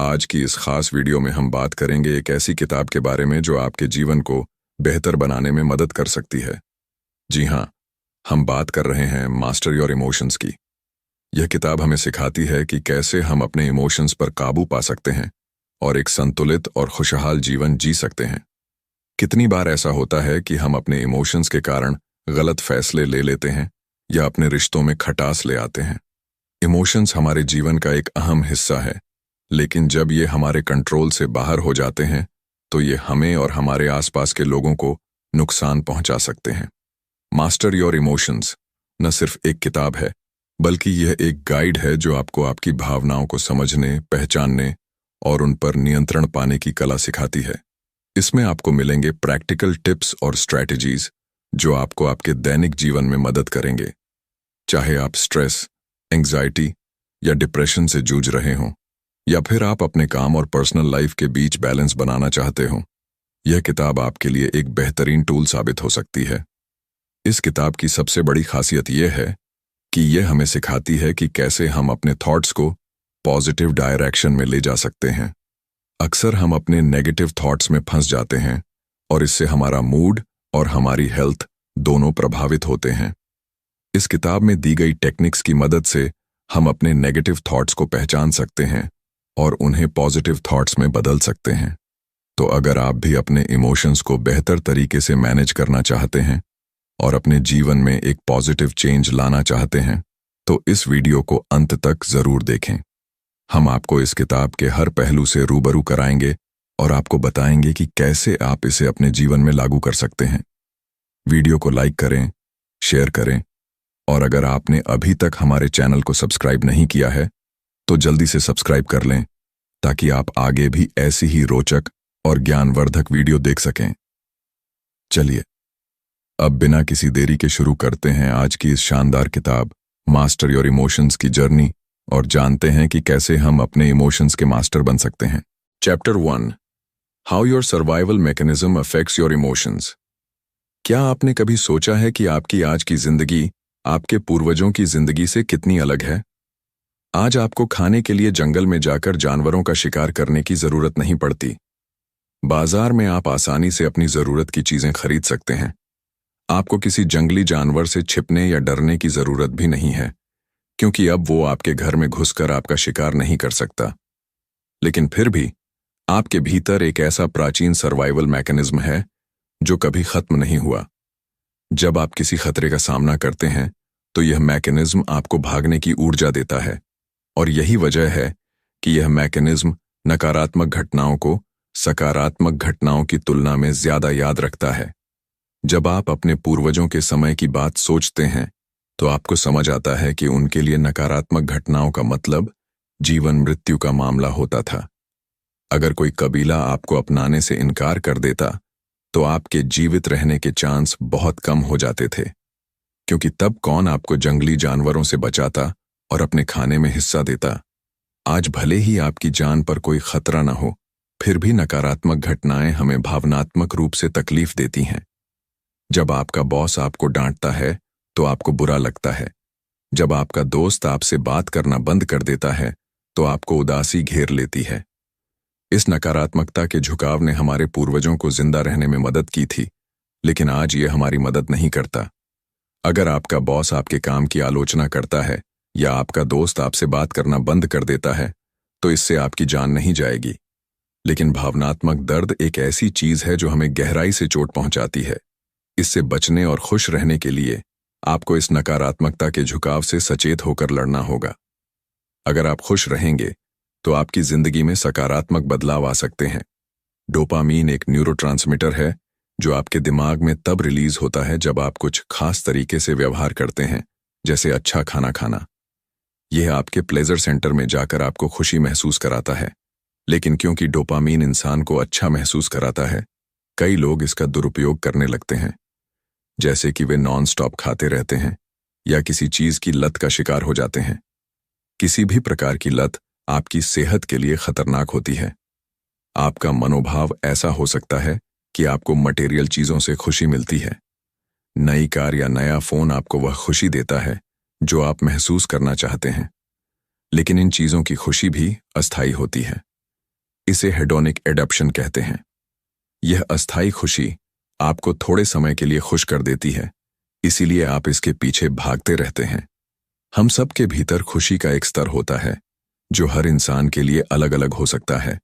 आज की इस खास वीडियो में हम बात करेंगे एक ऐसी किताब के बारे में जो आपके जीवन को बेहतर बनाने में मदद कर सकती है। जी हाँ, हम बात कर रहे हैं मास्टर योर इमोशंस की। यह किताब हमें सिखाती है कि कैसे हम अपने इमोशंस पर काबू पा सकते हैं और एक संतुलित और खुशहाल जीवन जी सकते हैं। कितनी बार ऐसा होता है कि हम अपने इमोशंस के कारण गलत फैसले ले लेते हैं या अपने रिश्तों में खटास ले आते हैं। इमोशंस हमारे जीवन का एक अहम हिस्सा है, लेकिन जब ये हमारे कंट्रोल से बाहर हो जाते हैं तो ये हमें और हमारे आसपास के लोगों को नुकसान पहुंचा सकते हैं। मास्टर योर इमोशंस न सिर्फ एक किताब है, बल्कि यह एक गाइड है जो आपको आपकी भावनाओं को समझने, पहचानने और उन पर नियंत्रण पाने की कला सिखाती है। इसमें आपको मिलेंगे प्रैक्टिकल टिप्स और स्ट्रैटेजीज जो आपको आपके दैनिक जीवन में मदद करेंगे। चाहे आप स्ट्रेस, एंग्जाइटी या डिप्रेशन से जूझ रहे हों, या फिर आप अपने काम और पर्सनल लाइफ के बीच बैलेंस बनाना चाहते हो, यह किताब आपके लिए एक बेहतरीन टूल साबित हो सकती है। इस किताब की सबसे बड़ी खासियत यह है कि यह हमें सिखाती है कि कैसे हम अपने थॉट्स को पॉजिटिव डायरेक्शन में ले जा सकते हैं। अक्सर हम अपने नेगेटिव थॉट्स में फंस जाते हैं और इससे हमारा मूड और हमारी हेल्थ दोनों प्रभावित होते हैं। इस किताब में दी गई टेक्निक्स की मदद से हम अपने नेगेटिव थॉट्स को पहचान सकते हैं और उन्हें पॉजिटिव थॉट्स में बदल सकते हैं। तो अगर आप भी अपने इमोशंस को बेहतर तरीके से मैनेज करना चाहते हैं और अपने जीवन में एक पॉजिटिव चेंज लाना चाहते हैं, तो इस वीडियो को अंत तक जरूर देखें। हम आपको इस किताब के हर पहलू से रूबरू कराएंगे और आपको बताएंगे कि कैसे आप इसे अपने जीवन में लागू कर सकते हैं। वीडियो को लाइक करें, शेयर करें, और अगर आपने अभी तक हमारे चैनल को सब्सक्राइब नहीं किया है तो जल्दी से सब्सक्राइब कर लें ताकि आप आगे भी ऐसी ही रोचक और ज्ञानवर्धक वीडियो देख सकें। चलिए अब बिना किसी देरी के शुरू करते हैं आज की इस शानदार किताब मास्टर योर इमोशंस की जर्नी और जानते हैं कि कैसे हम अपने इमोशंस के मास्टर बन सकते हैं। Chapter 1, how your survival mechanism affects your emotions. क्या आपने कभी सोचा है कि आपकी आज की जिंदगी आपके पूर्वजों की जिंदगी से कितनी अलग है? आज आपको खाने के लिए जंगल में जाकर जानवरों का शिकार करने की जरूरत नहीं पड़ती। बाजार में आप आसानी से अपनी जरूरत की चीजें खरीद सकते हैं। आपको किसी जंगली जानवर से छिपने या डरने की जरूरत भी नहीं है, क्योंकि अब वो आपके घर में घुसकर आपका शिकार नहीं कर सकता। लेकिन फिर भी आपके भीतर एक ऐसा प्राचीन सर्वाइवल मैकेनिज्म है जो कभी खत्म नहीं हुआ। जब आप किसी खतरे का सामना करते हैं तो यह मैकेनिज्म आपको भागने की ऊर्जा देता है, और यही वजह है कि यह मैकेनिज्म नकारात्मक घटनाओं को सकारात्मक घटनाओं की तुलना में ज्यादा याद रखता है। जब आप अपने पूर्वजों के समय की बात सोचते हैं तो आपको समझ आता है कि उनके लिए नकारात्मक घटनाओं का मतलब जीवन मृत्यु का मामला होता था। अगर कोई कबीला आपको अपनाने से इनकार कर देता तो आपके जीवित रहने के चांस बहुत कम हो जाते थे, क्योंकि तब कौन आपको जंगली जानवरों से बचाता और अपने खाने में हिस्सा देता। आज भले ही आपकी जान पर कोई खतरा न हो, फिर भी नकारात्मक घटनाएं हमें भावनात्मक रूप से तकलीफ देती हैं। जब आपका बॉस आपको डांटता है तो आपको बुरा लगता है। जब आपका दोस्त आपसे बात करना बंद कर देता है तो आपको उदासी घेर लेती है। इस नकारात्मकता के झुकाव ने हमारे पूर्वजों को जिंदा रहने में मदद की थी, लेकिन आज ये हमारी मदद नहीं करता। अगर आपका बॉस आपके काम की आलोचना करता है या आपका दोस्त आपसे बात करना बंद कर देता है तो इससे आपकी जान नहीं जाएगी। लेकिन भावनात्मक दर्द एक ऐसी चीज है जो हमें गहराई से चोट पहुंचाती है। इससे बचने और खुश रहने के लिए आपको इस नकारात्मकता के झुकाव से सचेत होकर लड़ना होगा। अगर आप खुश रहेंगे तो आपकी जिंदगी में सकारात्मक बदलाव आ सकते हैं। डोपामीन एक न्यूरोट्रांसमीटर है जो आपके दिमाग में तब रिलीज होता है जब आप कुछ खास तरीके से व्यवहार करते हैं, जैसे अच्छा खाना खाना। यह आपके प्लेजर सेंटर में जाकर आपको खुशी महसूस कराता है, लेकिन क्योंकि डोपामीन इंसान को अच्छा महसूस कराता है, कई लोग इसका दुरुपयोग करने लगते हैं, जैसे कि वे नॉन स्टॉप खाते रहते हैं या किसी चीज की लत का शिकार हो जाते हैं। किसी भी प्रकार की लत आपकी सेहत के लिए खतरनाक होती है। आपका मनोभाव ऐसा हो सकता है कि आपको मटेरियल चीजों से खुशी मिलती है। नई कार या नया फोन आपको वह खुशी देता है जो आप महसूस करना चाहते हैं, लेकिन इन चीजों की खुशी भी अस्थायी होती है। इसे हेडोनिक एडप्शन कहते हैं। यह अस्थायी खुशी आपको थोड़े समय के लिए खुश कर देती है, इसीलिए आप इसके पीछे भागते रहते हैं। हम सब के भीतर खुशी का एक स्तर होता है जो हर इंसान के लिए अलग अलग हो सकता है।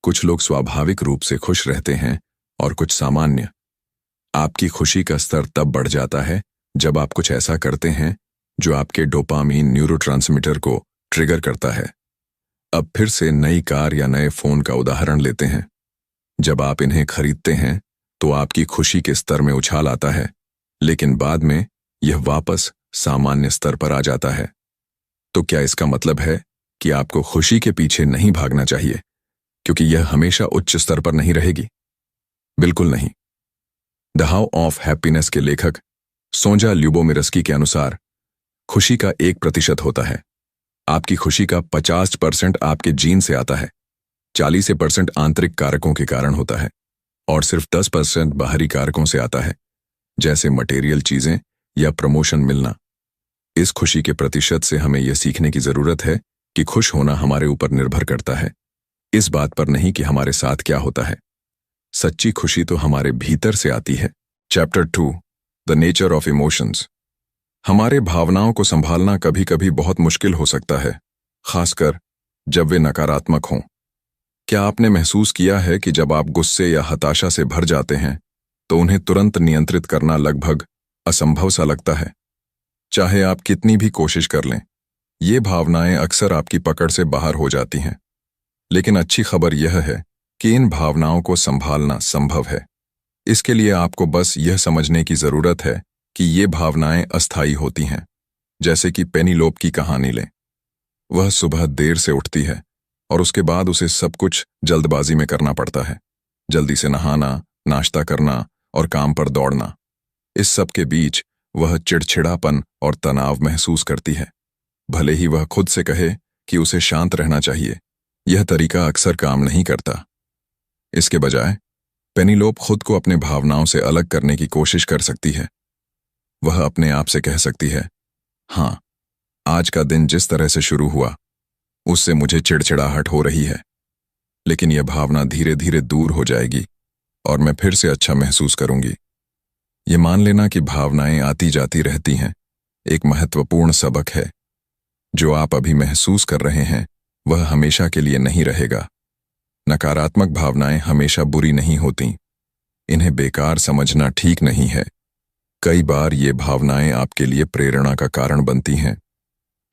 कुछ लोग स्वाभाविक रूप से खुश रहते हैं और कुछ सामान्य। आपकी खुशी का स्तर तब बढ़ जाता है जब आप कुछ ऐसा करते हैं जो आपके डोपामीन न्यूरोट्रांसमीटर को ट्रिगर करता है। अब फिर से नई कार या नए फोन का उदाहरण लेते हैं। जब आप इन्हें खरीदते हैं तो आपकी खुशी के स्तर में उछाल आता है, लेकिन बाद में यह वापस सामान्य स्तर पर आ जाता है। तो क्या इसका मतलब है कि आपको खुशी के पीछे नहीं भागना चाहिए क्योंकि यह हमेशा उच्च स्तर पर नहीं रहेगी? बिल्कुल नहीं। द हाउ ऑफ हैप्पीनेस के लेखक सोंजा ल्यूबोमिर्स्की के अनुसार खुशी का 1% होता है। आपकी खुशी का 50% आपके जीन से आता है, 40% आंतरिक कारकों के कारण होता है और सिर्फ 10% बाहरी कारकों से आता है, जैसे मटेरियल चीजें या प्रमोशन मिलना। इस खुशी के प्रतिशत से हमें यह सीखने की जरूरत है कि खुश होना हमारे ऊपर निर्भर करता है, इस बात पर नहीं कि हमारे साथ क्या होता है। सच्ची खुशी तो हमारे भीतर से आती है। Chapter 2 the nature of emotions. हमारे भावनाओं को संभालना कभी कभी बहुत मुश्किल हो सकता है, खासकर जब वे नकारात्मक हों। क्या आपने महसूस किया है कि जब आप गुस्से या हताशा से भर जाते हैं तो उन्हें तुरंत नियंत्रित करना लगभग असंभव सा लगता है? चाहे आप कितनी भी कोशिश कर लें, ये भावनाएं अक्सर आपकी पकड़ से बाहर हो जाती हैं। लेकिन अच्छी खबर यह है कि इन भावनाओं को संभालना संभव है। इसके लिए आपको बस यह समझने की जरूरत है कि ये भावनाएं अस्थायी होती हैं। जैसे कि पेनीलोप की कहानी लें। वह सुबह देर से उठती है और उसके बाद उसे सब कुछ जल्दबाजी में करना पड़ता है। जल्दी से नहाना, नाश्ता करना और काम पर दौड़ना। इस सब के बीच वह चिड़चिड़ापन और तनाव महसूस करती है। भले ही वह खुद से कहे कि उसे शांत रहना चाहिए, यह तरीका अक्सर काम नहीं करता। इसके बजाय पेनीलोप खुद को अपने भावनाओं से अलग करने की कोशिश कर सकती है। वह अपने आप से कह सकती है, हाँ, आज का दिन जिस तरह से शुरू हुआ उससे मुझे चिड़चिड़ाहट हो रही है, लेकिन यह भावना धीरे धीरे दूर हो जाएगी और मैं फिर से अच्छा महसूस करूंगी। ये मान लेना कि भावनाएं आती जाती रहती हैं एक महत्वपूर्ण सबक है। जो आप अभी महसूस कर रहे हैं वह हमेशा के लिए नहीं रहेगा। नकारात्मक भावनाएं हमेशा बुरी नहीं होती। इन्हें बेकार समझना ठीक नहीं है। कई बार ये भावनाएं आपके लिए प्रेरणा का कारण बनती हैं।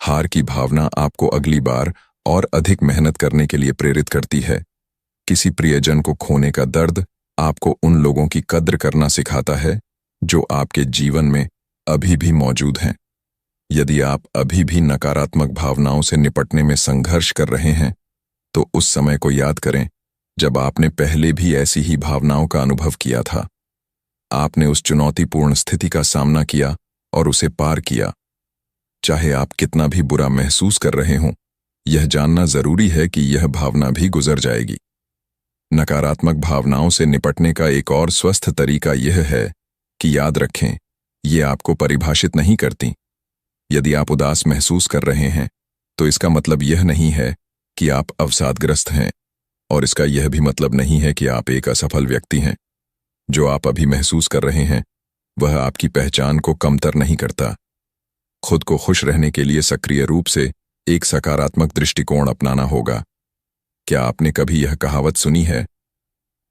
हार की भावना आपको अगली बार और अधिक मेहनत करने के लिए प्रेरित करती है। किसी प्रियजन को खोने का दर्द आपको उन लोगों की कद्र करना सिखाता है जो आपके जीवन में अभी भी मौजूद हैं। यदि आप अभी भी नकारात्मक भावनाओं से निपटने में संघर्ष कर रहे हैं तो उस समय को याद करें जब आपने पहले भी ऐसी ही भावनाओं का अनुभव किया था। आपने उस चुनौतीपूर्ण स्थिति का सामना किया और उसे पार किया। चाहे आप कितना भी बुरा महसूस कर रहे हों, यह जानना जरूरी है कि यह भावना भी गुजर जाएगी। नकारात्मक भावनाओं से निपटने का एक और स्वस्थ तरीका यह है कि याद रखें, ये आपको परिभाषित नहीं करती। यदि आप उदास महसूस कर रहे हैं तो इसका मतलब यह नहीं है कि आप अवसादग्रस्त हैं, और इसका यह भी मतलब नहीं है कि आप एक असफल व्यक्ति हैं। जो आप अभी महसूस कर रहे हैं वह आपकी पहचान को कमतर नहीं करता। खुद को खुश रहने के लिए सक्रिय रूप से एक सकारात्मक दृष्टिकोण अपनाना होगा। क्या आपने कभी यह कहावत सुनी है,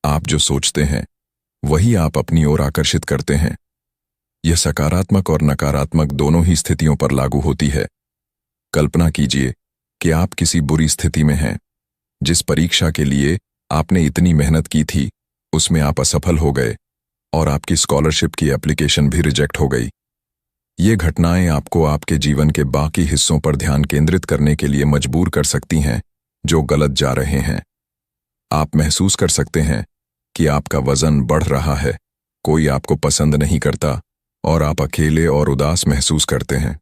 आप जो सोचते हैं वही आप अपनी ओर आकर्षित करते हैं? यह सकारात्मक और नकारात्मक दोनों ही स्थितियों पर लागू होती है। कल्पना कीजिए कि आप किसी बुरी स्थिति में हैं। जिस परीक्षा के लिए आपने इतनी मेहनत की थी उसमें आप असफल हो गए और आपकी स्कॉलरशिप की एप्लीकेशन भी रिजेक्ट हो गई। ये घटनाएं आपको आपके जीवन के बाकी हिस्सों पर ध्यान केंद्रित करने के लिए मजबूर कर सकती हैं जो गलत जा रहे हैं। आप महसूस कर सकते हैं कि आपका वजन बढ़ रहा है, कोई आपको पसंद नहीं करता और आप अकेले और उदास महसूस करते हैं।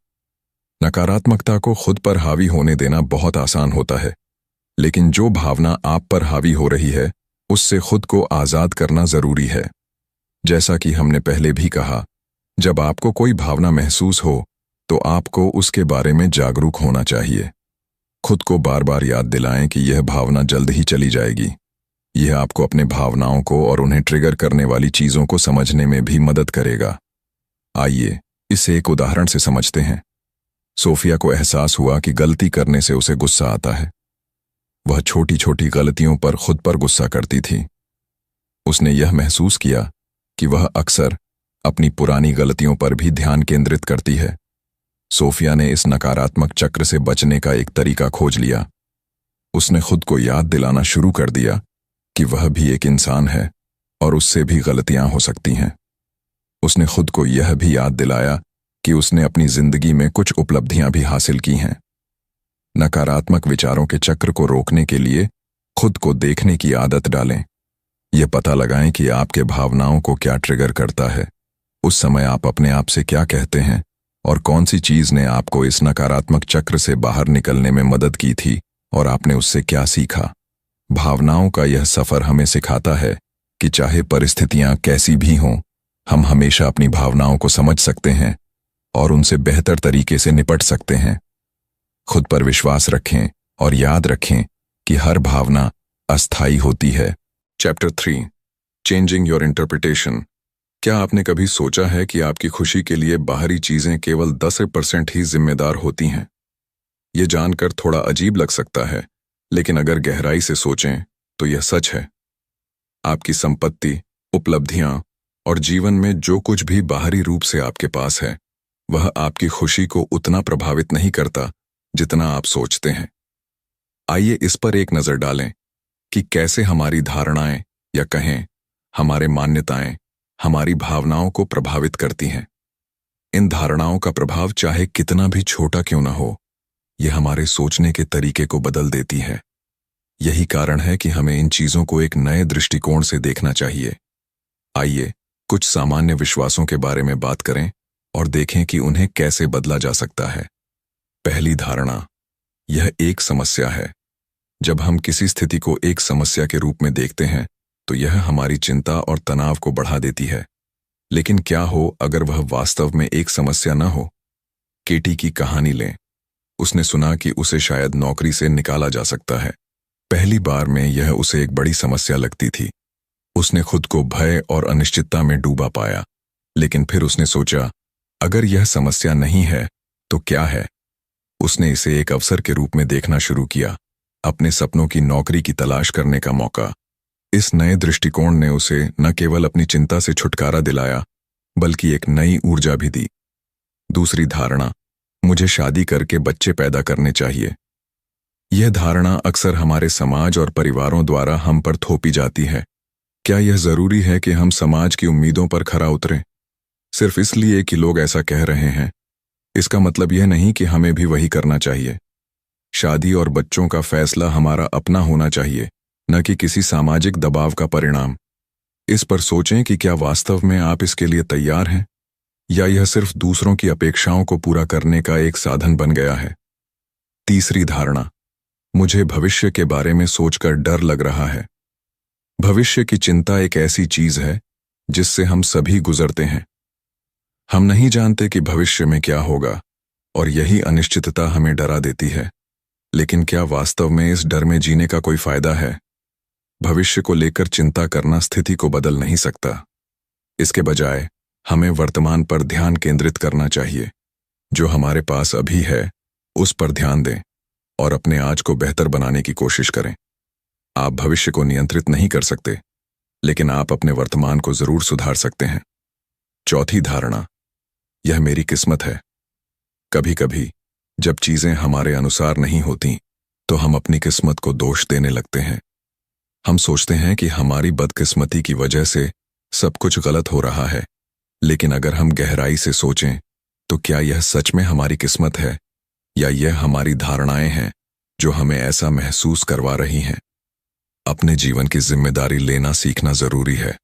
नकारात्मकता को खुद पर हावी होने देना बहुत आसान होता है, लेकिन जो भावना आप पर हावी हो रही है उससे खुद को आजाद करना जरूरी है। जैसा कि हमने पहले भी कहा, जब आपको कोई भावना महसूस हो तो आपको उसके बारे में जागरूक होना चाहिए। खुद को बार बार याद दिलाएं कि यह भावना जल्द ही चली जाएगी। यह आपको अपने भावनाओं को और उन्हें ट्रिगर करने वाली चीजों को समझने में भी मदद करेगा। आइए इसे एक उदाहरण से समझते हैं। सोफिया को एहसास हुआ कि गलती करने से उसे गुस्सा आता है। वह छोटी छोटी गलतियों पर खुद पर गुस्सा करती थी। उसने यह महसूस किया कि वह अक्सर अपनी पुरानी गलतियों पर भी ध्यान केंद्रित करती है। सोफिया ने इस नकारात्मक चक्र से बचने का एक तरीका खोज लिया। उसने खुद को याद दिलाना शुरू कर दिया कि वह भी एक इंसान है और उससे भी गलतियां हो सकती हैं। उसने खुद को यह भी याद दिलाया कि उसने अपनी जिंदगी में कुछ उपलब्धियां भी हासिल की हैं। नकारात्मक विचारों के चक्र को रोकने के लिए खुद को देखने की आदत डालें। यह पता लगाएं कि आपके भावनाओं को क्या ट्रिगर करता है। उस समय आप अपने आप से क्या कहते हैं और कौन सी चीज ने आपको इस नकारात्मक चक्र से बाहर निकलने में मदद की थी और आपने उससे क्या सीखा। भावनाओं का यह सफर हमें सिखाता है कि चाहे परिस्थितियां कैसी भी हों, हम हमेशा अपनी भावनाओं को समझ सकते हैं और उनसे बेहतर तरीके से निपट सकते हैं। खुद पर विश्वास रखें और याद रखें कि हर भावना अस्थायी होती है। Chapter 3, changing your interpretation. क्या आपने कभी सोचा है कि आपकी खुशी के लिए बाहरी चीजें केवल 10% ही जिम्मेदार होती हैं? यह जानकर थोड़ा अजीब लग सकता है, लेकिन अगर गहराई से सोचें तो यह सच है। आपकी संपत्ति, उपलब्धियां और जीवन में जो कुछ भी बाहरी रूप से आपके पास है, वह आपकी खुशी को उतना प्रभावित नहीं करता जितना आप सोचते हैं। आइए इस पर एक नजर डालें कि कैसे हमारी धारणाएं या कहें हमारे मान्यताएं हमारी भावनाओं को प्रभावित करती हैं। इन धारणाओं का प्रभाव चाहे कितना भी छोटा क्यों ना हो, यह हमारे सोचने के तरीके को बदल देती है। यही कारण है कि हमें इन चीजों को एक नए दृष्टिकोण से देखना चाहिए। आइए कुछ सामान्य विश्वासों के बारे में बात करें और देखें कि उन्हें कैसे बदला जा सकता है। पहली धारणा, यह एक समस्या है। जब हम किसी स्थिति को एक समस्या के रूप में देखते हैं तो यह हमारी चिंता और तनाव को बढ़ा देती है। लेकिन क्या हो अगर वह वास्तव में एक समस्या न हो? केटी की कहानी लें। उसने सुना कि उसे शायद नौकरी से निकाला जा सकता है। पहली बार में यह उसे एक बड़ी समस्या लगती थी। उसने खुद को भय और अनिश्चितता में डूबा पाया। लेकिन फिर उसने सोचा, अगर यह समस्या नहीं है तो क्या है? उसने इसे एक अवसर के रूप में देखना शुरू किया, अपने सपनों की नौकरी की तलाश करने का मौका। इस नए दृष्टिकोण ने उसे न केवल अपनी चिंता से छुटकारा दिलाया, बल्कि एक नई ऊर्जा भी दी। दूसरी धारणा, मुझे शादी करके बच्चे पैदा करने चाहिए। यह धारणा अक्सर हमारे समाज और परिवारों द्वारा हम पर थोपी जाती है। क्या यह जरूरी है कि हम समाज की उम्मीदों पर खरा उतरें सिर्फ इसलिए कि लोग ऐसा कह रहे हैं? इसका मतलब यह नहीं कि हमें भी वही करना चाहिए। शादी और बच्चों का फैसला हमारा अपना होना चाहिए, न कि किसी सामाजिक दबाव का परिणाम। इस पर सोचें कि क्या वास्तव में आप इसके लिए तैयार हैं या यह सिर्फ दूसरों की अपेक्षाओं को पूरा करने का एक साधन बन गया है। तीसरी धारणा, मुझे भविष्य के बारे में सोचकर डर लग रहा है। भविष्य की चिंता एक ऐसी चीज है जिससे हम सभी गुजरते हैं। हम नहीं जानते कि भविष्य में क्या होगा और यही अनिश्चितता हमें डरा देती है। लेकिन क्या वास्तव में इस डर में जीने का कोई फायदा है? भविष्य को लेकर चिंता करना स्थिति को बदल नहीं सकता। इसके बजाय हमें वर्तमान पर ध्यान केंद्रित करना चाहिए। जो हमारे पास अभी है उस पर ध्यान दें और अपने आज को बेहतर बनाने की कोशिश करें। आप भविष्य को नियंत्रित नहीं कर सकते, लेकिन आप अपने वर्तमान को जरूर सुधार सकते हैं। चौथी धारणा, यह मेरी किस्मत है। कभी कभी जब चीजें हमारे अनुसार नहीं होती तो हम अपनी किस्मत को दोष देने लगते हैं। हम सोचते हैं कि हमारी बदकिस्मती की वजह से सब कुछ गलत हो रहा है। लेकिन अगर हम गहराई से सोचें तो क्या यह सच में हमारी किस्मत है या यह हमारी धारणाएं हैं जो हमें ऐसा महसूस करवा रही हैं? अपने जीवन की जिम्मेदारी लेना सीखना जरूरी है।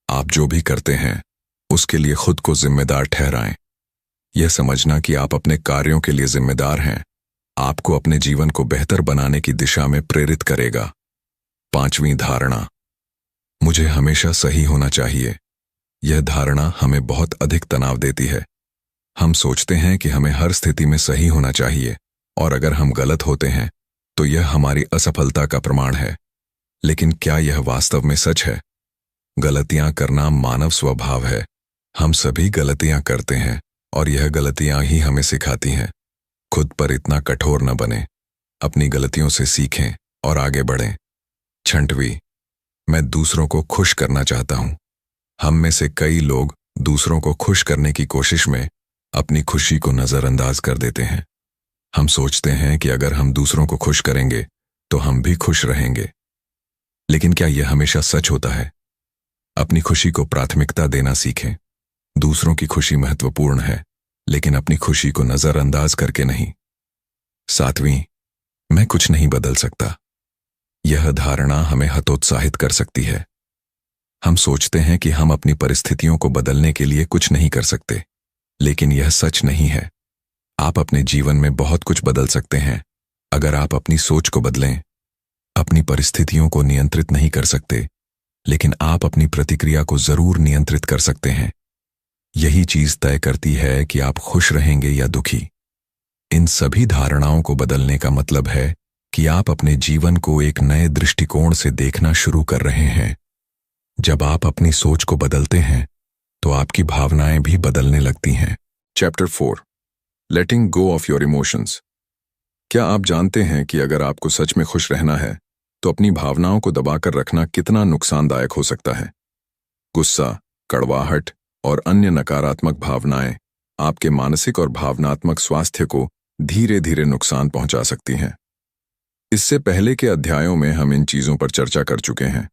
आप जो भी करते हैं उसके लिए खुद को जिम्मेदार ठहराएं। यह समझना कि आप अपने कार्यों के लिए जिम्मेदार हैं आपको अपने जीवन को बेहतर बनाने की दिशा में प्रेरित करेगा। पांचवीं धारणा, मुझे हमेशा सही होना चाहिए। यह धारणा हमें बहुत अधिक तनाव देती है। हम सोचते हैं कि हमें हर स्थिति में सही होना चाहिए, और अगर हम गलत होते हैं तो यह हमारी असफलता का प्रमाण है। लेकिन क्या यह वास्तव में सच है? गलतियां करना मानव स्वभाव है। हम सभी गलतियां करते हैं और यह गलतियां ही हमें सिखाती हैं। खुद पर इतना कठोर न बने, अपनी गलतियों से सीखें और आगे बढ़ें। 6वीं, मैं दूसरों को खुश करना चाहता हूं। हम में से कई लोग दूसरों को खुश करने की कोशिश में अपनी खुशी को नजरअंदाज कर देते हैं। हम सोचते हैं कि अगर हम दूसरों को खुश करेंगे तो हम भी खुश रहेंगे। लेकिन क्या यह हमेशा सच होता है? अपनी खुशी को प्राथमिकता देना सीखें। दूसरों की खुशी महत्वपूर्ण है, लेकिन अपनी खुशी को नजरअंदाज करके नहीं। 7वीं, मैं कुछ नहीं बदल सकता। यह धारणा हमें हतोत्साहित कर सकती है। हम सोचते हैं कि हम अपनी परिस्थितियों को बदलने के लिए कुछ नहीं कर सकते, लेकिन यह सच नहीं है। आप अपने जीवन में बहुत कुछ बदल सकते हैं अगर आप अपनी सोच को बदलें। अपनी परिस्थितियों को नियंत्रित नहीं कर सकते, लेकिन आप अपनी प्रतिक्रिया को जरूर नियंत्रित कर सकते हैं। यही चीज तय करती है कि आप खुश रहेंगे या दुखी। इन सभी धारणाओं को बदलने का मतलब है कि आप अपने जीवन को एक नए दृष्टिकोण से देखना शुरू कर रहे हैं। जब आप अपनी सोच को बदलते हैं तो आपकी भावनाएं भी बदलने लगती हैं। Chapter 4, letting go of your emotions. क्या आप जानते हैं कि अगर आपको सच में खुश रहना है तो अपनी भावनाओं को दबाकर रखना कितना नुकसानदायक हो सकता है? गुस्सा, कड़वाहट और अन्य नकारात्मक भावनाएं आपके मानसिक और भावनात्मक स्वास्थ्य को धीरे धीरे नुकसान पहुंचा सकती हैं। इससे पहले के अध्यायों में हम इन चीजों पर चर्चा कर चुके हैं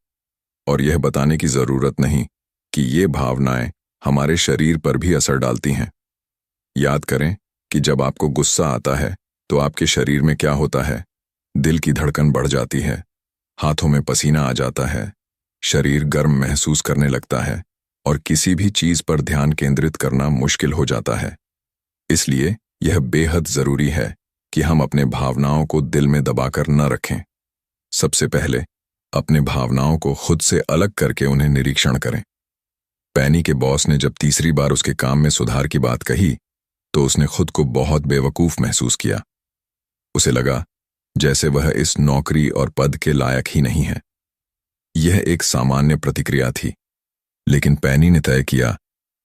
और यह बताने की जरूरत नहीं कि ये भावनाएं हमारे शरीर पर भी असर डालती हैं। याद करें कि जब आपको गुस्सा आता है तो आपके शरीर में क्या होता है? दिल की धड़कन बढ़ जाती है, हाथों में पसीना आ जाता है, शरीर गर्म महसूस करने लगता है और किसी भी चीज पर ध्यान केंद्रित करना मुश्किल हो जाता है। इसलिए यह बेहद जरूरी है कि हम अपने भावनाओं को दिल में दबाकर न रखें। सबसे पहले अपने भावनाओं को खुद से अलग करके उन्हें निरीक्षण करें। पैनी के बॉस ने जब तीसरी बार उसके काम में सुधार की बात कही तो उसने खुद को बहुत बेवकूफ महसूस किया। उसे लगा जैसे वह इस नौकरी और पद के लायक ही नहीं है। यह एक सामान्य प्रतिक्रिया थी, लेकिन पैनी ने तय किया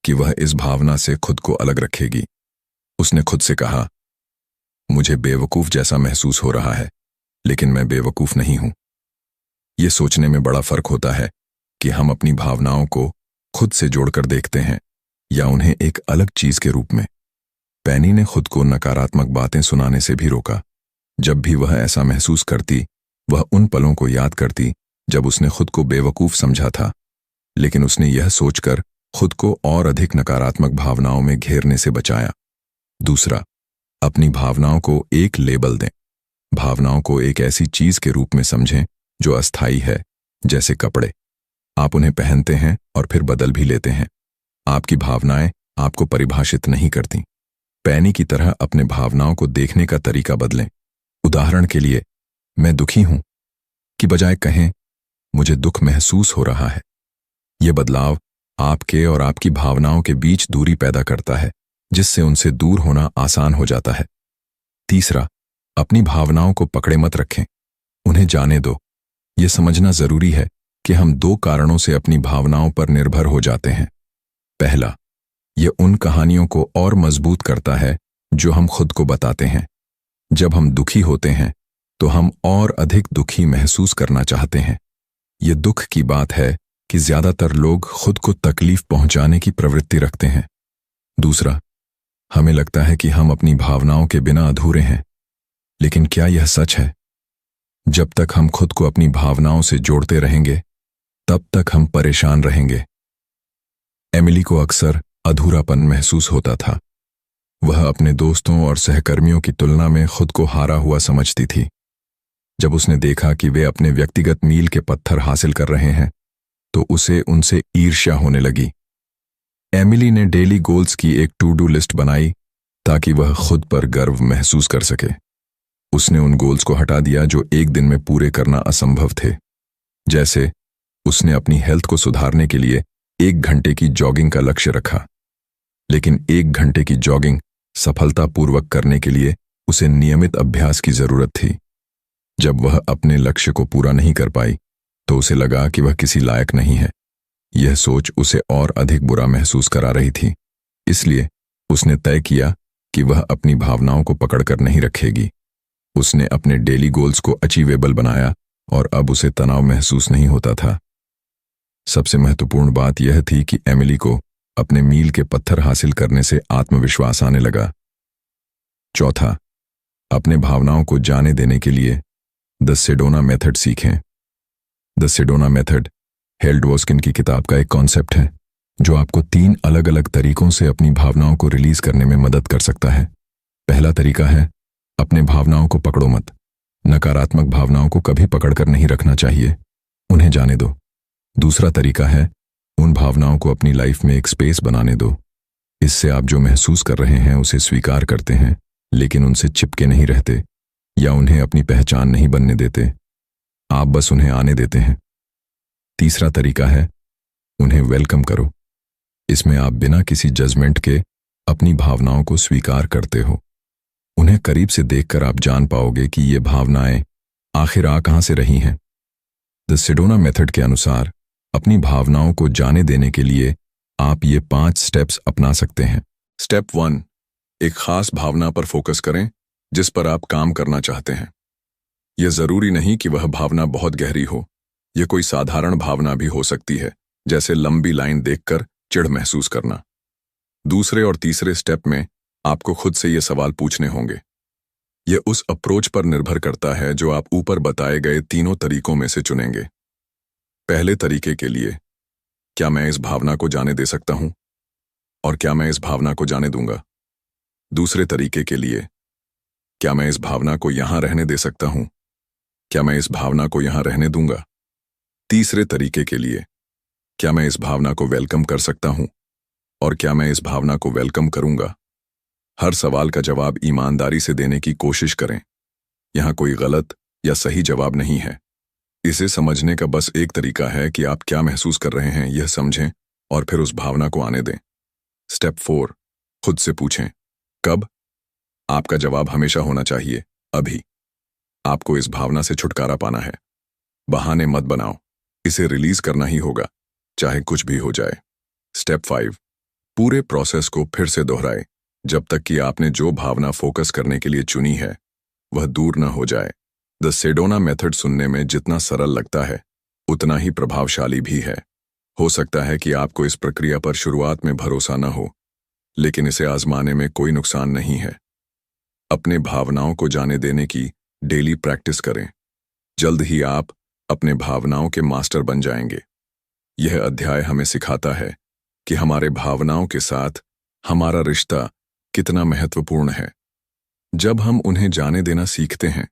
कि वह इस भावना से खुद को अलग रखेगी। उसने खुद से कहा, मुझे बेवकूफ जैसा महसूस हो रहा है, लेकिन मैं बेवकूफ नहीं हूं। यह सोचने में बड़ा फर्क होता है कि हम अपनी भावनाओं को खुद से जोड़कर देखते हैं या उन्हें एक अलग चीज के रूप में। पैनी ने खुद को नकारात्मक बातें सुनाने से भी रोका। जब भी वह ऐसा महसूस करती, वह उन पलों को याद करती जब उसने खुद को बेवकूफ समझा था, लेकिन उसने यह सोचकर खुद को और अधिक नकारात्मक भावनाओं में घेरने से बचाया। दूसरा, अपनी भावनाओं को एक लेबल दें। भावनाओं को एक ऐसी चीज के रूप में समझें जो अस्थायी है, जैसे कपड़े। आप उन्हें पहनते हैं और फिर बदल भी लेते हैं। आपकी भावनाएं आपको परिभाषित नहीं करती। पैनी की तरह अपने भावनाओं को देखने का तरीका बदलें। उदाहरण के लिए, मैं दुखी हूं की बजाय कहें, मुझे दुख महसूस हो रहा है। यह बदलाव आपके और आपकी भावनाओं के बीच दूरी पैदा करता है, जिससे उनसे दूर होना आसान हो जाता है। तीसरा, अपनी भावनाओं को पकड़े मत रखें, उन्हें जाने दो। यह समझना जरूरी है कि हम 2 कारणों से अपनी भावनाओं पर निर्भर हो जाते हैं। पहला, यह उन कहानियों को और मजबूत करता है जो हम खुद को बताते हैं। जब हम दुखी होते हैं तो हम और अधिक दुखी महसूस करना चाहते हैं। यह दुख की बात है कि ज्यादातर लोग खुद को तकलीफ पहुंचाने की प्रवृत्ति रखते हैं। दूसरा, हमें लगता है कि हम अपनी भावनाओं के बिना अधूरे हैं, लेकिन क्या यह सच है? जब तक हम खुद को अपनी भावनाओं से जोड़ते रहेंगे, तब तक हम परेशान रहेंगे। एमिली को अक्सर अधूरापन महसूस होता था। वह अपने दोस्तों और सहकर्मियों की तुलना में खुद को हारा हुआ समझती थी। जब उसने देखा कि वे अपने व्यक्तिगत मील के पत्थर हासिल कर रहे हैं, तो उसे उनसे ईर्ष्या होने लगी। एमिली ने डेली गोल्स की एक टू डू लिस्ट बनाई ताकि वह खुद पर गर्व महसूस कर सके। उसने उन गोल्स को हटा दिया जो एक दिन में पूरे करना असंभव थे। जैसे उसने अपनी हेल्थ को सुधारने के लिए 1 घंटे की जॉगिंग का लक्ष्य रखा, लेकिन 1 घंटे की जॉगिंग सफलतापूर्वक करने के लिए उसे नियमित अभ्यास की जरूरत थी। जब वह अपने लक्ष्य को पूरा नहीं कर पाई तो उसे लगा कि वह किसी लायक नहीं है। यह सोच उसे और अधिक बुरा महसूस करा रही थी। इसलिए उसने तय किया कि वह अपनी भावनाओं को पकड़कर नहीं रखेगी। उसने अपने डेली गोल्स को अचीवेबल बनाया और अब उसे तनाव महसूस नहीं होता था। सबसे महत्वपूर्ण बात यह थी कि एमिली को अपने मील के पत्थर हासिल करने से आत्मविश्वास आने लगा। चौथा, अपने भावनाओं को जाने देने के लिए द सेडोना मेथड सीखें। द सेडोना मेथड हेल डवोस्किन की किताब का एक कॉन्सेप्ट है जो आपको 3 अलग अलग तरीकों से अपनी भावनाओं को रिलीज करने में मदद कर सकता है। पहला तरीका है, अपने भावनाओं को पकड़ो मत। नकारात्मक भावनाओं को कभी पकड़कर नहीं रखना चाहिए, उन्हें जाने दो। दूसरा तरीका है, उन भावनाओं को अपनी लाइफ में एक स्पेस बनाने दो। इससे आप जो महसूस कर रहे हैं उसे स्वीकार करते हैं, लेकिन उनसे चिपके नहीं रहते या उन्हें अपनी पहचान नहीं बनने देते। आप बस उन्हें आने देते हैं। तीसरा तरीका है, उन्हें वेलकम करो। इसमें आप बिना किसी जजमेंट के अपनी भावनाओं को स्वीकार करते हो। उन्हें करीब से देखकर आप जान पाओगे कि ये भावनाएं आखिर आ कहां से रही हैं। द सेडोना मेथड के अनुसार अपनी भावनाओं को जाने देने के लिए आप ये 5 स्टेप्स अपना सकते हैं। स्टेप 1, एक खास भावना पर फोकस करें जिस पर आप काम करना चाहते हैं। यह जरूरी नहीं कि वह भावना बहुत गहरी हो। यह कोई साधारण भावना भी हो सकती है, जैसे लंबी लाइन देखकर चिढ़ महसूस करना। दूसरे और तीसरे स्टेप में आपको खुद से ये सवाल पूछने होंगे। यह उस अप्रोच पर निर्भर करता है जो आप ऊपर बताए गए तीनों तरीकों में से चुनेंगे। पहले तरीके के लिए, क्या मैं इस भावना को जाने दे सकता हूं और क्या मैं इस भावना को जाने दूंगा? दूसरे तरीके के लिए, क्या मैं इस भावना को यहां रहने दे सकता हूं? क्या मैं इस भावना को यहां रहने दूंगा? तीसरे तरीके के लिए, क्या मैं इस भावना को वेलकम कर सकता हूं और क्या मैं इस भावना को वेलकम करूंगा? हर सवाल का जवाब ईमानदारी से देने की कोशिश करें। यहां कोई गलत या सही जवाब नहीं है। इसे समझने का बस एक तरीका है कि आप क्या महसूस कर रहे हैं यह समझें और फिर उस भावना को आने दें। स्टेप 4, खुद से पूछें, कब? आपका जवाब हमेशा होना चाहिए, अभी। आपको इस भावना से छुटकारा पाना है। बहाने मत बनाओ, इसे रिलीज करना ही होगा, चाहे कुछ भी हो जाए। स्टेप 5, पूरे प्रोसेस को फिर से दोहराएं जब तक कि आपने जो भावना फोकस करने के लिए चुनी है वह दूर न हो जाए। द सेडोना मेथड सुनने में जितना सरल लगता है उतना ही प्रभावशाली भी है। हो सकता है कि आपको इस प्रक्रिया पर शुरुआत में भरोसा न हो, लेकिन इसे आजमाने में कोई नुकसान नहीं है। अपने भावनाओं को जाने देने की डेली प्रैक्टिस करें। जल्द ही आप अपने भावनाओं के मास्टर बन जाएंगे। यह अध्याय हमें सिखाता है कि हमारे भावनाओं के साथ हमारा रिश्ता कितना महत्वपूर्ण है। जब हम उन्हें जाने देना सीखते हैं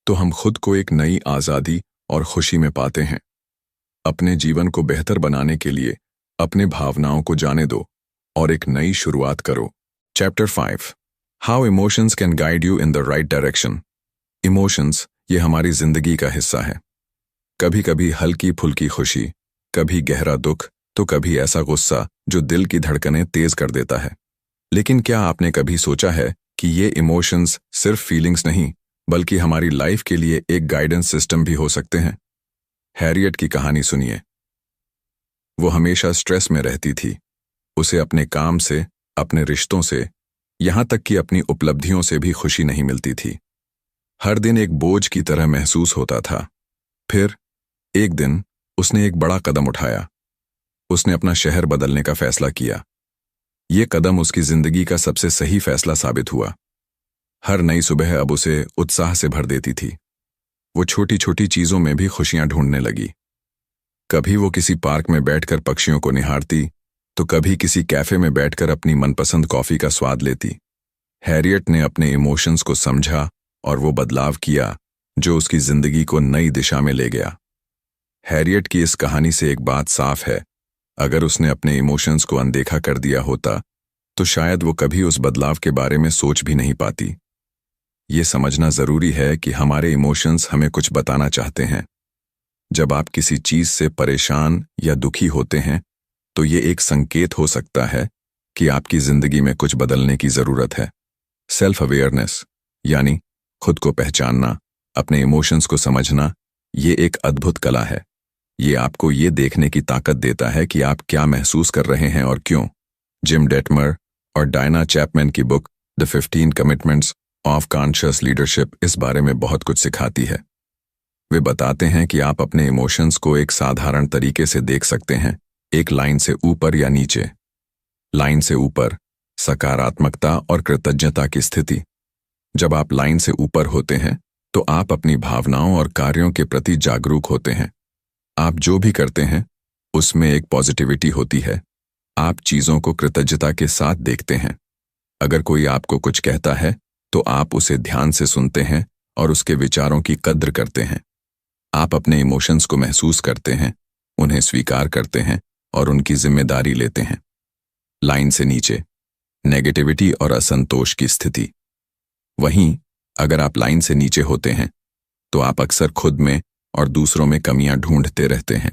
तो हम खुद को एक नई आज़ादी और खुशी में पाते हैं। अपने जीवन को बेहतर बनाने के लिए अपने भावनाओं को जाने दो और एक नई शुरुआत करो। Chapter 5, how emotions can guide you in the right direction. Emotions ये हमारी जिंदगी का हिस्सा है। कभी कभी हल्की फुल्की खुशी, कभी गहरा दुख, तो कभी ऐसा गुस्सा जो दिल की धड़कनें तेज कर देता है। लेकिन क्या आपने कभी सोचा है कि ये इमोशंस सिर्फ फीलिंग्स नहीं बल्कि हमारी लाइफ के लिए एक गाइडेंस सिस्टम भी हो सकते हैं? हैरियट की कहानी सुनिए। वो हमेशा स्ट्रेस में रहती थी। उसे अपने काम से, अपने रिश्तों से, यहां तक कि अपनी उपलब्धियों से भी खुशी नहीं मिलती थी। हर दिन एक बोझ की तरह महसूस होता था। फिर एक दिन उसने एक बड़ा कदम उठाया। उसने अपना शहर बदलने का फैसला किया। ये कदम उसकी जिंदगी का सबसे सही फैसला साबित हुआ। हर नई सुबह अब उसे उत्साह से भर देती थी। वो छोटी छोटी चीजों में भी खुशियां ढूंढने लगी। कभी वो किसी पार्क में बैठकर पक्षियों को निहारती, तो कभी किसी कैफे में बैठकर अपनी मनपसंद कॉफी का स्वाद लेती। हैरियट ने अपने इमोशंस को समझा और वो बदलाव किया जो उसकी जिंदगी को नई दिशा में ले गया। हैरियट की इस कहानी से एक बात साफ है, अगर उसने अपने इमोशंस को अनदेखा कर दिया होता तो शायद वो कभी उस बदलाव के बारे में सोच भी नहीं पाती। ये समझना जरूरी है कि हमारे इमोशंस हमें कुछ बताना चाहते हैं। जब आप किसी चीज से परेशान या दुखी होते हैं तो ये एक संकेत हो सकता है कि आपकी जिंदगी में कुछ बदलने की जरूरत है। सेल्फ अवेयरनेस यानी खुद को पहचानना, अपने इमोशंस को समझना, ये एक अद्भुत कला है। ये आपको ये देखने की ताकत देता है कि आप क्या महसूस कर रहे हैं और क्यों। जिम डेटमर और डायना चैपमैन की book the 15 commitments of conscious leadership इस बारे में बहुत कुछ सिखाती है। वे बताते हैं कि आप अपने इमोशंस को एक साधारण तरीके से देख सकते हैं, एक लाइन से ऊपर या नीचे। लाइन से ऊपर सकारात्मकता और कृतज्ञता की स्थिति। जब आप लाइन से ऊपर होते हैं तो आप अपनी भावनाओं और कार्यों के प्रति जागरूक होते हैं। आप जो भी करते हैं उसमें एक पॉजिटिविटी होती है। आप चीजों को कृतज्ञता के साथ देखते हैं। अगर कोई आपको कुछ कहता है तो आप उसे ध्यान से सुनते हैं और उसके विचारों की कद्र करते हैं। आप अपने इमोशंस को महसूस करते हैं, उन्हें स्वीकार करते हैं और उनकी जिम्मेदारी लेते हैं। लाइन से नीचे नेगेटिविटी और असंतोष की स्थिति। वहीं अगर आप लाइन से नीचे होते हैं तो आप अक्सर खुद में और दूसरों में कमियां ढूंढते रहते हैं।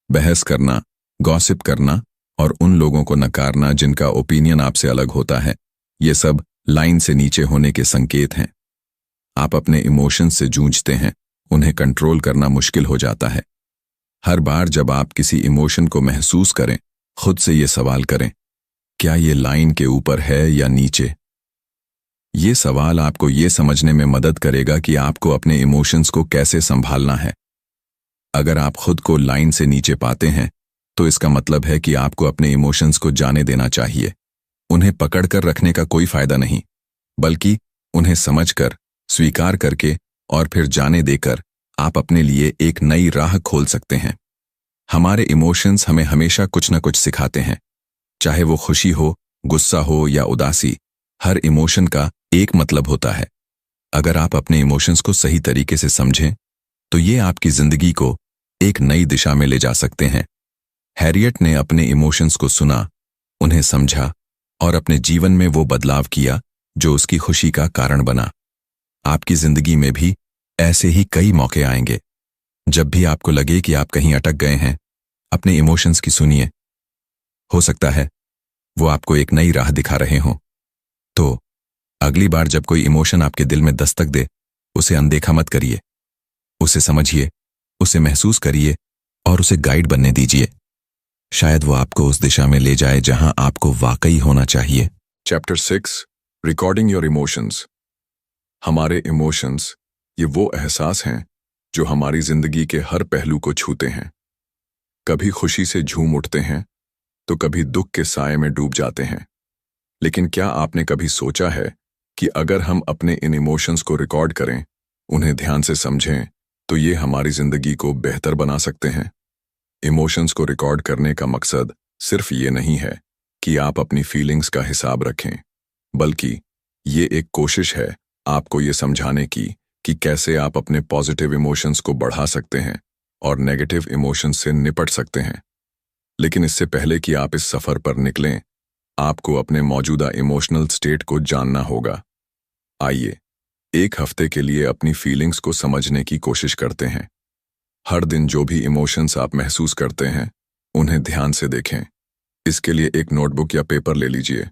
बहस करना, गॉसिप करना और उन लोगों को नकारना जिनका ओपिनियन आपसे अलग होता है, ये सब लाइन से नीचे होने के संकेत हैं। आप अपने इमोशंस से जूझते हैं, उन्हें कंट्रोल करना मुश्किल हो जाता है। हर बार जब आप किसी इमोशन को महसूस करें, खुद से ये सवाल करें, क्या ये लाइन के ऊपर है या नीचे? ये सवाल आपको ये समझने में मदद करेगा कि आपको अपने इमोशंस को कैसे संभालना है। अगर आप खुद को लाइन से नीचे पाते हैं तो इसका मतलब है कि आपको अपने इमोशंस को जाने देना चाहिए। उन्हें पकड़कर रखने का कोई फायदा नहीं, बल्कि उन्हें समझकर, स्वीकार करके और फिर जाने देकर आप अपने लिए एक नई राह खोल सकते हैं। हमारे इमोशंस हमें हमेशा कुछ न कुछ सिखाते हैं, चाहे वो खुशी हो, गुस्सा हो या उदासी। हर इमोशन का एक मतलब होता है। अगर आप अपने इमोशंस को सही तरीके से समझें तो ये आपकी जिंदगी को एक नई दिशा में ले जा सकते हैं। हैरियट ने अपने इमोशंस को सुना, उन्हें समझा और अपने जीवन में वो बदलाव किया जो उसकी खुशी का कारण बना। आपकी जिंदगी में भी ऐसे ही कई मौके आएंगे। जब भी आपको लगे कि आप कहीं अटक गए हैं, अपने इमोशंस की सुनिए। हो सकता है वो आपको एक नई राह दिखा रहे हों। तो अगली बार जब कोई इमोशन आपके दिल में दस्तक दे, उसे अनदेखा मत करिए। उसे समझिए, उसे महसूस करिए और उसे गाइड बनने दीजिए। शायद वो आपको उस दिशा में ले जाए जहां आपको वाकई होना चाहिए। Chapter 6 recording your emotions. हमारे इमोशंस ये वो एहसास हैं जो हमारी जिंदगी के हर पहलू को छूते हैं। कभी खुशी से झूम उठते हैं तो कभी दुख के साए में डूब जाते हैं। लेकिन क्या आपने कभी सोचा है कि अगर हम अपने इन इमोशंस को रिकॉर्ड करें, उन्हें ध्यान से समझें, तो ये हमारी जिंदगी को बेहतर बना सकते हैं। इमोशंस को रिकॉर्ड करने का मकसद सिर्फ ये नहीं है कि आप अपनी फीलिंग्स का हिसाब रखें, बल्कि ये एक कोशिश है आपको ये समझाने की कि कैसे आप अपने पॉजिटिव इमोशंस को बढ़ा सकते हैं और नेगेटिव इमोशंस से निपट सकते हैं। लेकिन इससे पहले कि आप इस सफर पर निकलें, आपको अपने मौजूदा इमोशनल स्टेट को जानना होगा। आइए एक हफ्ते के लिए अपनी फीलिंग्स को समझने की कोशिश करते हैं। हर दिन जो भी इमोशंस आप महसूस करते हैं, उन्हें ध्यान से देखें। इसके लिए एक नोटबुक या पेपर ले लीजिए।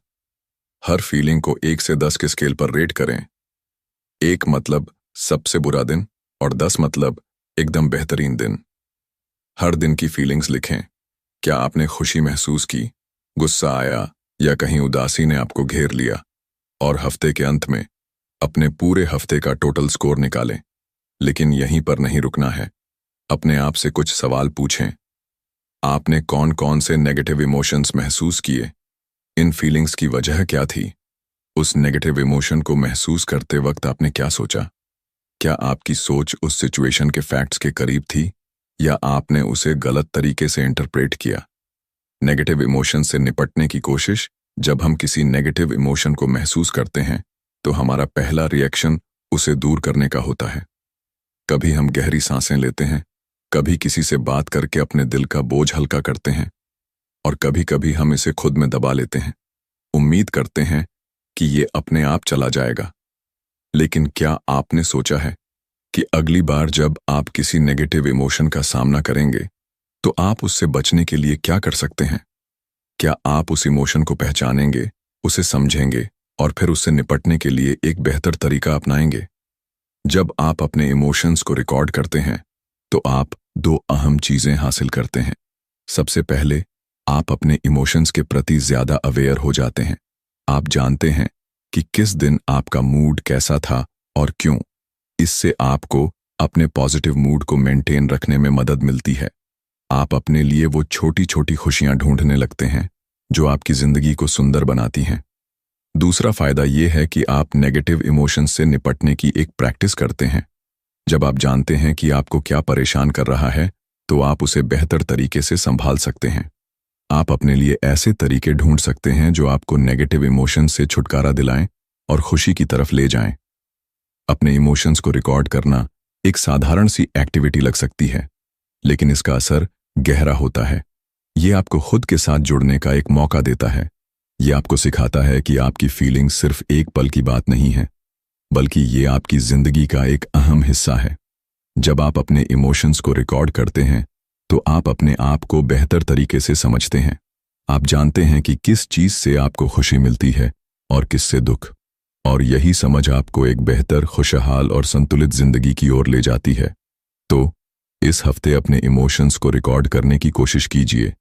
हर फीलिंग को 1 से 10 के स्केल पर रेट करें। 1 मतलब सबसे बुरा दिन और 10 मतलब एकदम बेहतरीन दिन। हर दिन की फीलिंग्स लिखें। क्या आपने खुशी महसूस की, गुस्सा आया या कहीं उदासी ने आपको घेर लिया? और हफ्ते के अंत में अपने पूरे हफ्ते का टोटल स्कोर निकालें। लेकिन यहीं पर नहीं रुकना है। अपने आप से कुछ सवाल पूछें। आपने कौन कौन से नेगेटिव इमोशंस महसूस किए? इन फीलिंग्स की वजह क्या थी? उस नेगेटिव इमोशन को महसूस करते वक्त आपने क्या सोचा? क्या आपकी सोच उस सिचुएशन के फैक्ट्स के करीब थी या आपने उसे गलत तरीके से इंटरप्रेट किया? नेगेटिव इमोशन से निपटने की कोशिश। जब हम किसी नेगेटिव इमोशन को महसूस करते हैं तो हमारा पहला रिएक्शन उसे दूर करने का होता है। कभी हम गहरी सांसें लेते हैं, कभी किसी से बात करके अपने दिल का बोझ हल्का करते हैं और कभी कभी हम इसे खुद में दबा लेते हैं। उम्मीद करते हैं कि ये अपने आप चला जाएगा। लेकिन क्या आपने सोचा है कि अगली बार जब आप किसी नेगेटिव इमोशन का सामना करेंगे तो आप उससे बचने के लिए क्या कर सकते हैं? क्या आप उस इमोशन को पहचानेंगे, उसे समझेंगे और फिर उससे निपटने के लिए एक बेहतर तरीका अपनाएंगे। जब आप अपने इमोशंस को रिकॉर्ड करते हैं तो आप दो अहम चीजें हासिल करते हैं। सबसे पहले, आप अपने इमोशंस के प्रति ज्यादा अवेयर हो जाते हैं। आप जानते हैं कि किस दिन आपका मूड कैसा था और क्यों। इससे आपको अपने पॉजिटिव मूड को मेंटेन रखने में मदद मिलती है। आप अपने लिए वो छोटी छोटी खुशियां ढूंढने लगते हैं जो आपकी जिंदगी को सुंदर बनाती हैं। दूसरा फायदा ये है कि आप नेगेटिव इमोशंस से निपटने की एक प्रैक्टिस करते हैं। जब आप जानते हैं कि आपको क्या परेशान कर रहा है तो आप उसे बेहतर तरीके से संभाल सकते हैं। आप अपने लिए ऐसे तरीके ढूंढ सकते हैं जो आपको नेगेटिव इमोशंस से छुटकारा दिलाएं और खुशी की तरफ ले जाएं। अपने इमोशंस को रिकॉर्ड करना एक साधारण सी एक्टिविटी लग सकती है, लेकिन इसका असर गहरा होता है। ये आपको खुद के साथ जुड़ने का एक मौका देता है। ये आपको सिखाता है कि आपकी फीलिंग्स सिर्फ एक पल की बात नहीं है, बल्कि ये आपकी जिंदगी का एक अहम हिस्सा है। जब आप अपने इमोशंस को रिकॉर्ड करते हैं तो आप अपने आप को बेहतर तरीके से समझते हैं। आप जानते हैं कि किस चीज से आपको खुशी मिलती है और किससे दुख, और यही समझ आपको एक बेहतर, खुशहाल और संतुलित जिंदगी की ओर ले जाती है। तो इस हफ्ते अपने इमोशंस को रिकॉर्ड करने की कोशिश कीजिए।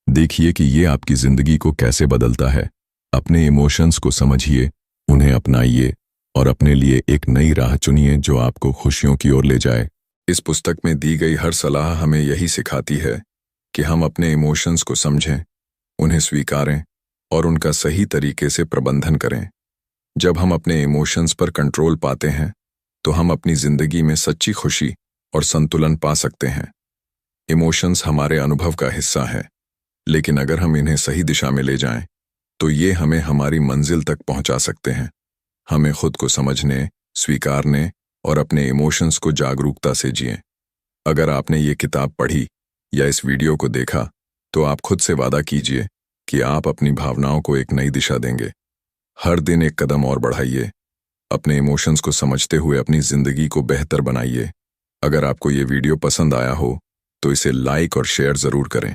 देखिए कि ये आपकी जिंदगी को कैसे बदलता है। अपने इमोशंस को समझिए, उन्हें अपनाइए और अपने लिए एक नई राह चुनिए जो आपको खुशियों की ओर ले जाए। इस पुस्तक में दी गई हर सलाह हमें यही सिखाती है कि हम अपने इमोशंस को समझें, उन्हें स्वीकारें और उनका सही तरीके से प्रबंधन करें। जब हम अपने इमोशंस पर कंट्रोल पाते हैं तो हम अपनी जिंदगी में सच्ची खुशी और संतुलन पा सकते हैं। इमोशंस हमारे अनुभव का हिस्सा है, लेकिन अगर हम इन्हें सही दिशा में ले जाएं तो ये हमें हमारी मंजिल तक पहुंचा सकते हैं। हमें खुद को समझने, स्वीकारने और अपने इमोशंस को जागरूकता से जिएं। अगर आपने ये किताब पढ़ी या इस वीडियो को देखा तो आप खुद से वादा कीजिए कि आप अपनी भावनाओं को एक नई दिशा देंगे। हर दिन एक कदम और बढ़ाइए। अपने इमोशंस को समझते हुए अपनी जिंदगी को बेहतर बनाइए। अगर आपको ये वीडियो पसंद आया हो तो इसे लाइक और शेयर जरूर करें।